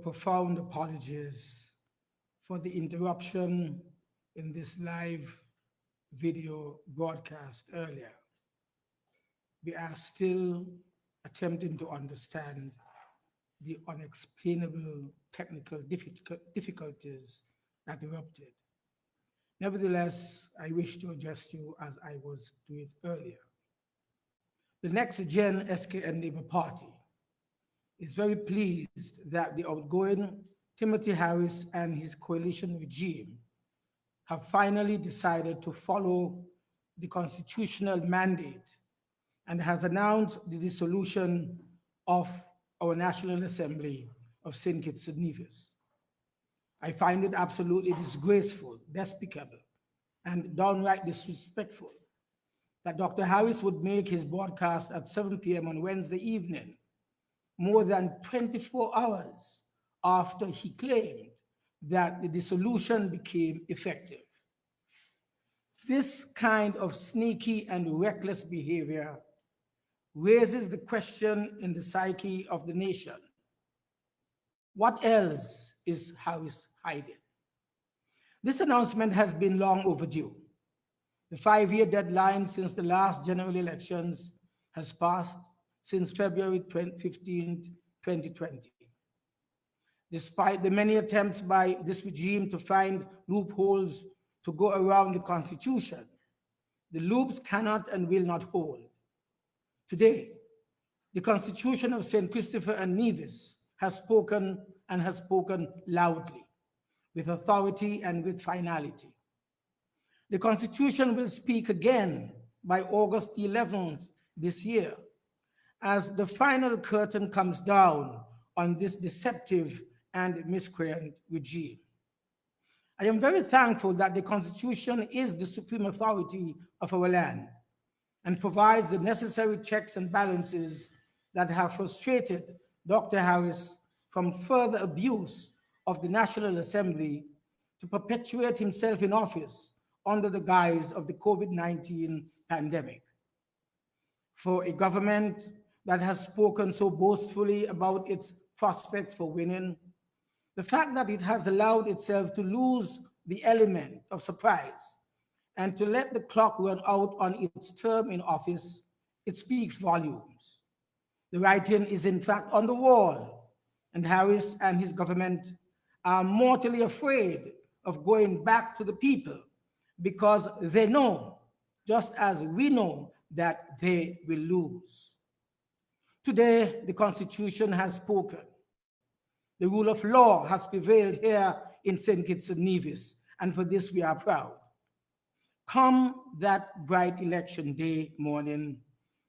profound apologies for the interruption in this live video broadcast earlier. We are still attempting to understand the unexplainable technical difficulties that erupted. Nevertheless, I wish to address you as I was doing earlier. The next gen SKN Labour Party is very pleased that the outgoing Timothy Harris and his coalition regime have finally decided to follow the constitutional mandate and has announced the dissolution of our National Assembly of St Kitts and Nevis. I find it absolutely disgraceful, despicable, and downright disrespectful that Dr. Harris would make his broadcast at 7 p.m. on Wednesday evening, more than 24 hours after he claimed that the dissolution became effective. This kind of sneaky and reckless behavior raises the question in the psyche of the nation: what else is Harris hiding? This announcement has been long overdue. The 5-year deadline since the last general elections has passed since February 15, 2020. Despite the many attempts by this regime to find loopholes to go around the Constitution, the loops cannot and will not hold. Today, the Constitution of St. Christopher and Nevis has spoken and has spoken loudly, with authority and with finality. The Constitution will speak again by August 11th this year, as the final curtain comes down on this deceptive and miscreant regime. I am very thankful that the Constitution is the supreme authority of our land and provides the necessary checks and balances that have frustrated Dr. Harris from further abuse of the National Assembly to perpetuate himself in office under the guise of the COVID-19 pandemic. For a government that has spoken so boastfully about its prospects for winning, the fact that it has allowed itself to lose the element of surprise and to let the clock run out on its term in office, it speaks volumes. The writing is in fact on the wall, and Harris and his government are mortally afraid of going back to the people because they know, just as we know, that they will lose. Today, the Constitution has spoken. The rule of law has prevailed here in St. Kitts and Nevis, and for this we are proud. Come that bright election day morning,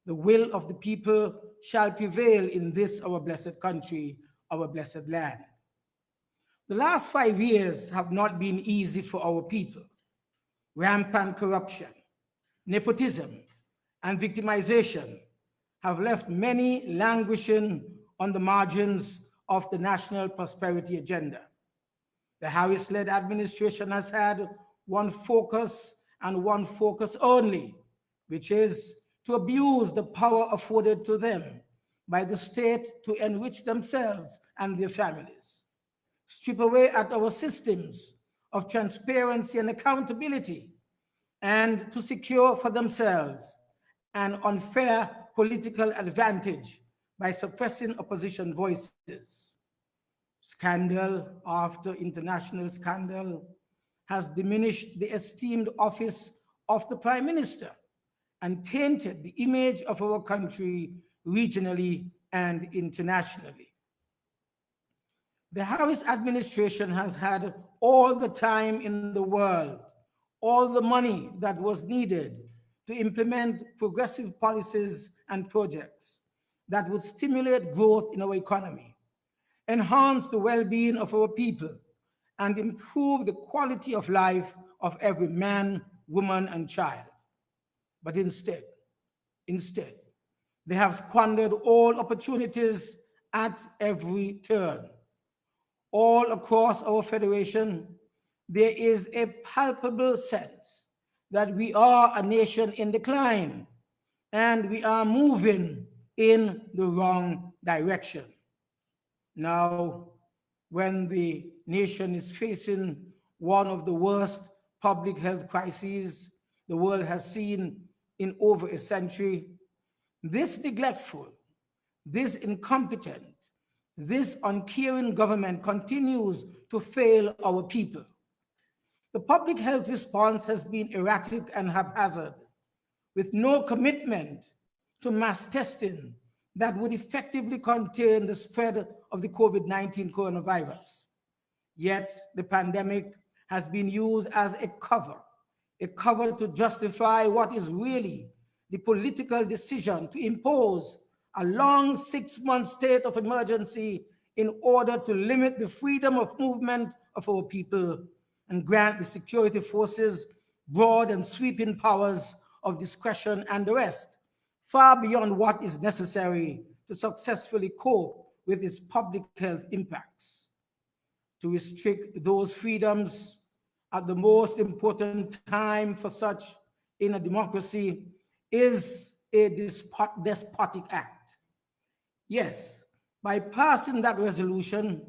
the will of the people shall prevail in this our blessed country, our blessed land. The last 5 years have not been easy for our people. Rampant corruption, nepotism, and victimization have left many languishing on the margins of the national prosperity agenda. The Harris-led administration has had one focus and one focus only, which is to abuse the power afforded to them by the state to enrich themselves and their families, strip away at our systems of transparency and accountability, and to secure for themselves an unfair political advantage by suppressing opposition voices. Scandal after international scandal has diminished the esteemed office of the Prime Minister and tainted the image of our country regionally and internationally. The Harris administration has had all the time in the world, all the money that was needed to implement progressive policies and projects that would stimulate growth in our economy, enhance the well-being of our people, and improve the quality of life of every man, woman, and child. But instead, they have squandered all opportunities at every turn. All across our federation, there is a palpable sense that we are a nation in decline and we are moving in the wrong direction. Now, when the nation is facing one of the worst public health crises the world has seen in over a century, this neglectful, this incompetent, this uncaring government continues to fail our people. The public health response has been erratic and haphazard, with no commitment to mass testing that would effectively contain the spread of the COVID-19 coronavirus. Yet the pandemic has been used as a cover to justify what is really the political decision to impose a long 6-month state of emergency in order to limit the freedom of movement of our people and grant the security forces broad and sweeping powers of discretion and arrest, far beyond what is necessary to successfully cope with its public health impacts. To restrict those freedoms at the most important time for such in a democracy is a despotic act. Yes, by passing that resolution,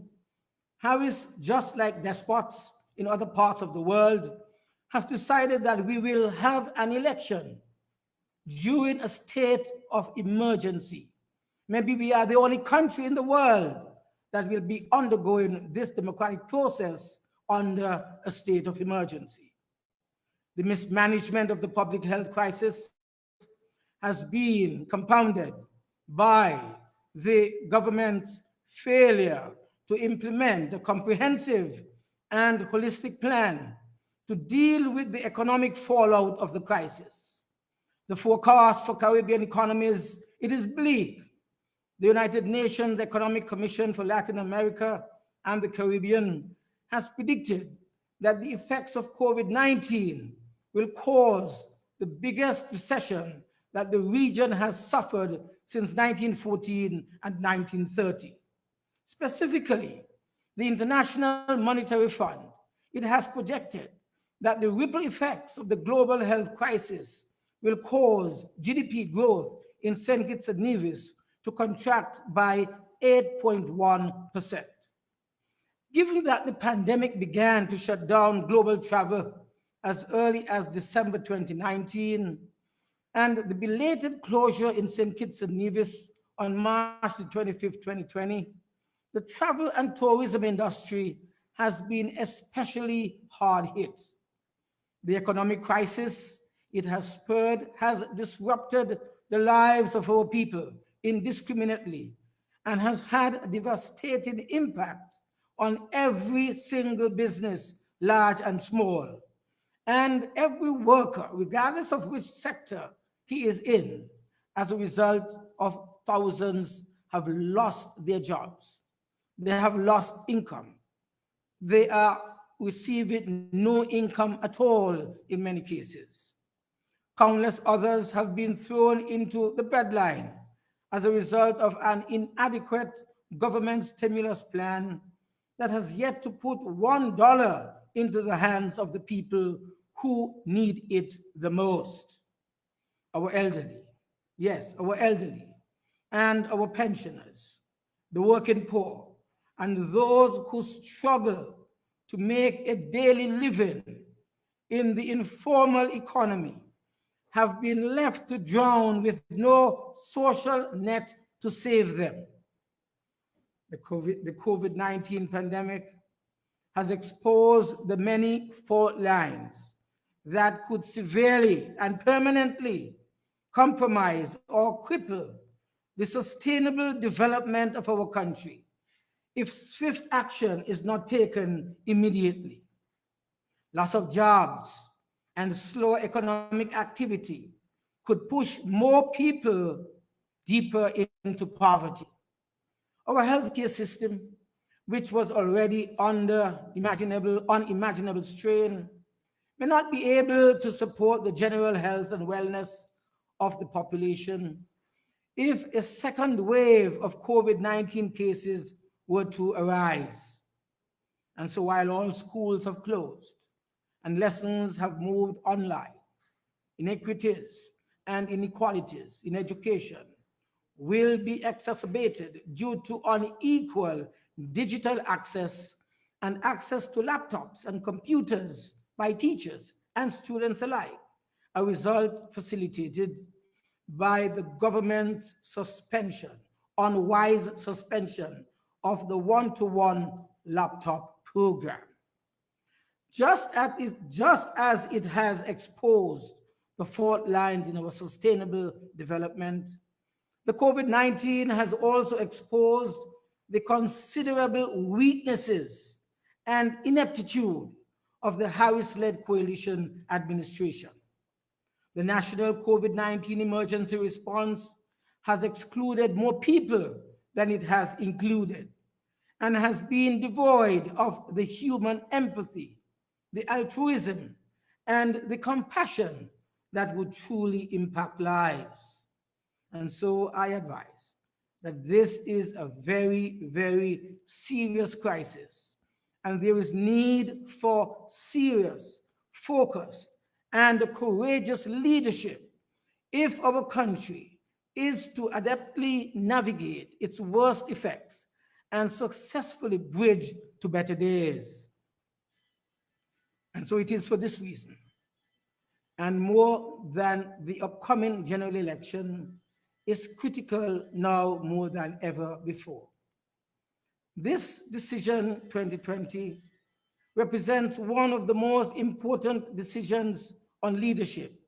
Harris, just like despots in other parts of the world, has decided that we will have an election during a state of emergency. Maybe we are the only country in the world that will be undergoing this democratic process under a state of emergency. The mismanagement of the public health crisis has been compounded by the government's failure to implement a comprehensive and holistic plan to deal with the economic fallout of the crisis. The forecast for Caribbean economies, it is bleak. The United Nations Economic Commission for Latin America and the Caribbean has predicted that the effects of COVID-19 will cause the biggest recession that the region has suffered since 1914 and 1930. Specifically, the International Monetary Fund, it has projected that the ripple effects of the global health crisis will cause GDP growth in St Kitts and Nevis to contract by 8.1%. Given that the pandemic began to shut down global travel as early as December 2019, and the belated closure in St Kitts and Nevis on March the 25th, 2020, the travel and tourism industry has been especially hard hit. The economic crisis it has spurred has disrupted the lives of our people indiscriminately and has had a devastating impact on every single business, large and small, and every worker, regardless of which sector he is in. As a result of thousands have lost their jobs. They have lost income. They are receiving no income at all in many cases. Countless others have been thrown into the breadline as a result of an inadequate government stimulus plan that has yet to put $1 into the hands of the people who need it the most. Our elderly, yes, our elderly, and our pensioners, the working poor, and those who struggle to make a daily living in the informal economy have been left to drown with no social net to save them. The COVID-19 pandemic has exposed the many fault lines that could severely and permanently compromise or cripple the sustainable development of our country if swift action is not taken immediately. Loss of jobs and slow economic activity could push more people deeper into poverty. Our healthcare system, which was already under unimaginable strain, may not be able to support the general health and wellness of the population if a second wave of COVID-19 cases were to arise. And so while all schools have closed and lessons have moved online, inequities and inequalities in education will be exacerbated due to unequal digital access and access to laptops and computers by teachers and students alike, a result facilitated by the government's suspension, unwise suspension of the one-to-one laptop program. Just as it has exposed the fault lines in our sustainable development, the COVID-19 has also exposed the considerable weaknesses and ineptitude of the Harris-led coalition administration. The national COVID-19 emergency response has excluded more people than it has included and has been devoid of the human empathy, the altruism, and the compassion that would truly impact lives. And so I advise that this is a very, very serious crisis, and there is need for serious, focused, and courageous leadership if our country is to adeptly navigate its worst effects and successfully bridge to better days. And so it is for this reason, and more than the upcoming general election is critical now more than ever before. This decision 2020 represents one of the most important decisions on leadership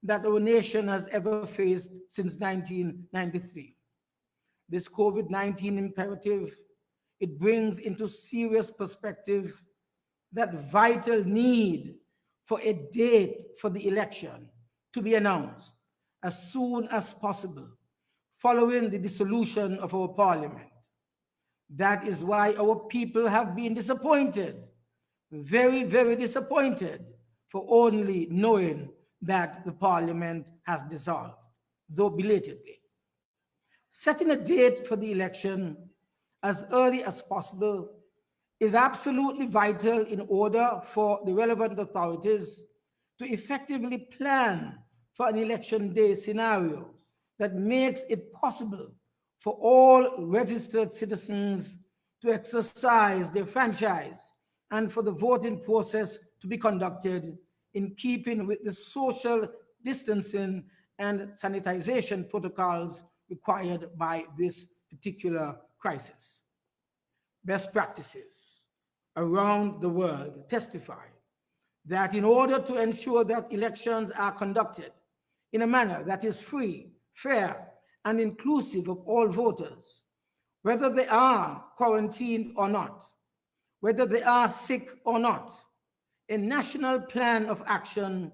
that our nation has ever faced since 1993. This COVID-19 imperative, it brings into serious perspective that vital need for a date for the election to be announced as soon as possible following the dissolution of our parliament. That is why our people have been disappointed, very, very disappointed, for only knowing that the parliament has dissolved, though belatedly. Setting a date for the election as early as possible is absolutely vital in order for the relevant authorities to effectively plan for an election day scenario that makes it possible for all registered citizens to exercise their franchise and for the voting process to be conducted in keeping with the social distancing and sanitization protocols required by this particular crisis. Best practices around the world testify that in order to ensure that elections are conducted in a manner that is free, fair, and inclusive of all voters, whether they are quarantined or not, whether they are sick or not, a national plan of action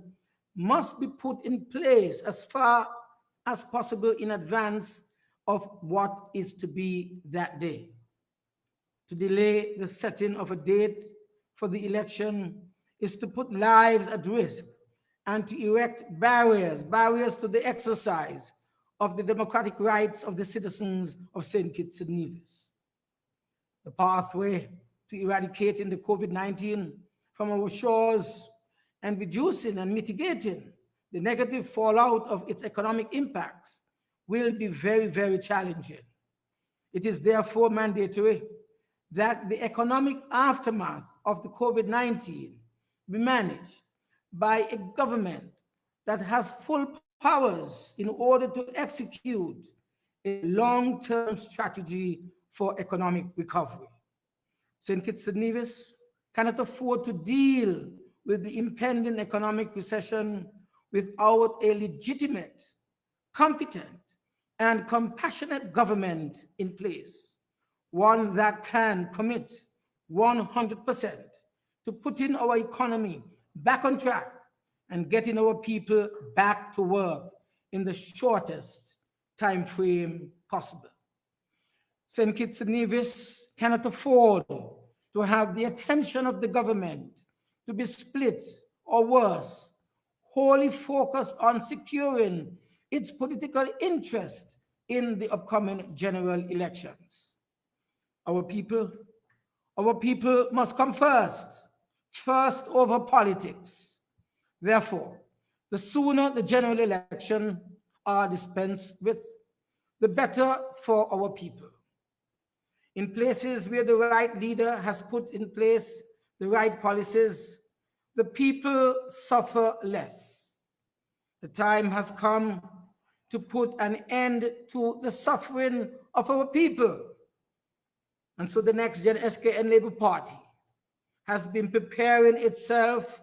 must be put in place as far as possible in advance of what is to be that day. To delay the setting of a date for the election is to put lives at risk and to erect barriers to the exercise of the democratic rights of the citizens of St Kitts and Nevis. The pathway to eradicating the COVID-19 from our shores and reducing and mitigating the negative fallout of its economic impacts will be very, very challenging. It is therefore mandatory that the economic aftermath of the COVID-19 be managed by a government that has full powers in order to execute a long-term strategy for economic recovery. St. Kitts and Nevis cannot afford to deal with the impending economic recession without a legitimate, competent, and compassionate government in place, one that can commit 100% to putting our economy back on track and getting our people back to work in the shortest time frame possible. St. Kitts and Nevis cannot afford to have the attention of the government to be split, or worse, wholly focused on securing its political interest in the upcoming general elections. Our people must come first over politics. Therefore, the sooner the general election are dispensed with, the better for our people. In places where the right leader has put in place the right policies, the people suffer less. The time has come to put an end to the suffering of our people. And so the next gen SKN Labour Party has been preparing itself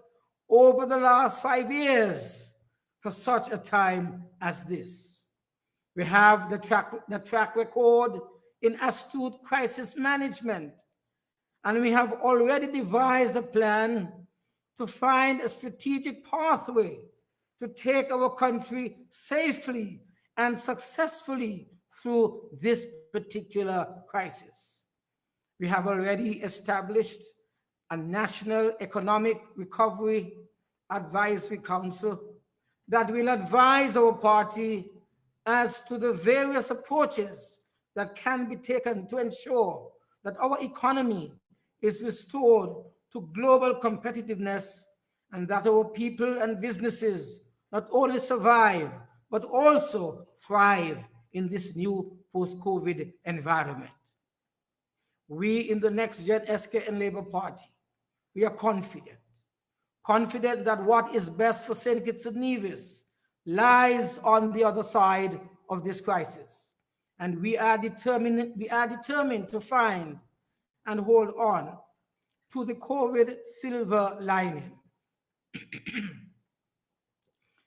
over the last 5 years for such a time as this. We have the track record in astute crisis management, and we have already devised a plan to find a strategic pathway to take our country safely and successfully through this particular crisis. We have already established a National Economic Recovery Advisory Council that will advise our party as to the various approaches that can be taken to ensure that our economy is restored to global competitiveness and that our people and businesses not only survive, but also thrive in this new post-COVID environment. We in the next gen SKN Labour Party, we are confident that what is best for St Kitts and Nevis lies on the other side of this crisis. And we are determined to find and hold on to the COVID silver lining.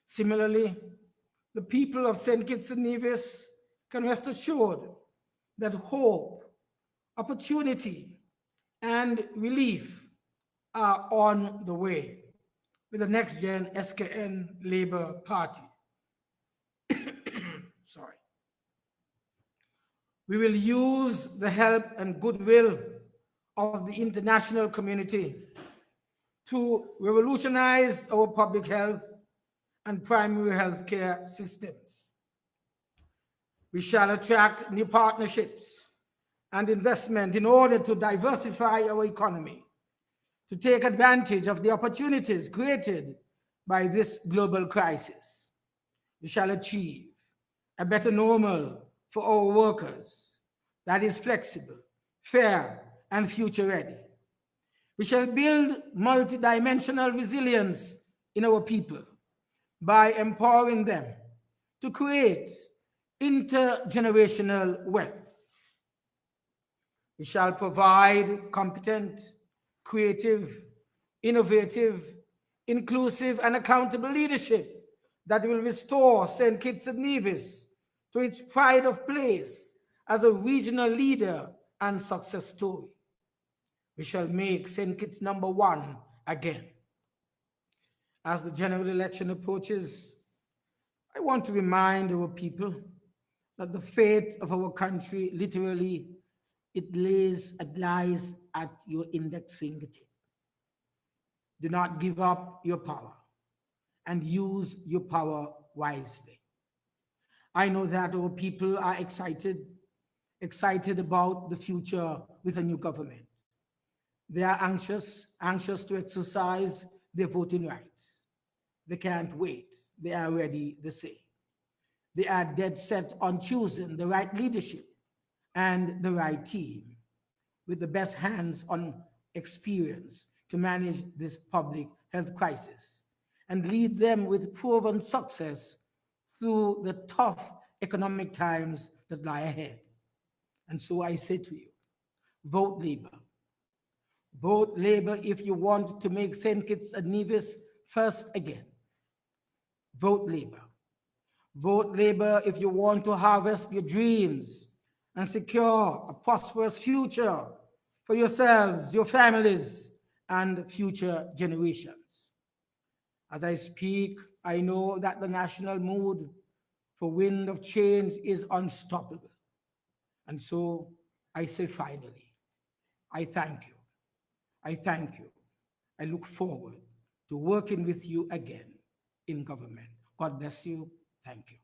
Similarly, the people of St Kitts and Nevis can rest assured that hope, opportunity, and relief are on the way with the next gen SKN Labour Party. Sorry. We will use the help and goodwill of the international community to revolutionize our public health and primary health care systems. We shall attract new partnerships and investment in order to diversify our economy, to take advantage of the opportunities created by this global crisis. We shall achieve a better normal for our workers that is flexible, fair, and future-ready. We shall build multidimensional resilience in our people by empowering them to create intergenerational wealth. We shall provide competent, creative, innovative, inclusive, and accountable leadership that will restore St. Kitts and Nevis to its pride of place as a regional leader and success story. We shall make St. Kitts #1 again. As the general election approaches, I want to remind our people that the fate of our country literally it lies at your index fingertip. Do not give up your power and use your power wisely. I know that our people are excited about the future with a new government. They are anxious to exercise their voting rights. They can't wait. They are ready, they say. They are dead set on choosing the right leadership and the right team with the best hands-on experience to manage this public health crisis and lead them with proven success through the tough economic times that lie ahead. And so I say to you, vote Labour. Vote Labour if you want to make St. Kitts and Nevis first again. Vote Labour. Vote Labour if you want to harvest your dreams and secure a prosperous future for yourselves, your families, and future generations. As I speak, I know that the national mood for wind of change is unstoppable. And so I say finally, I thank you. I thank you. I look forward to working with you again in government. God bless you. Thank you.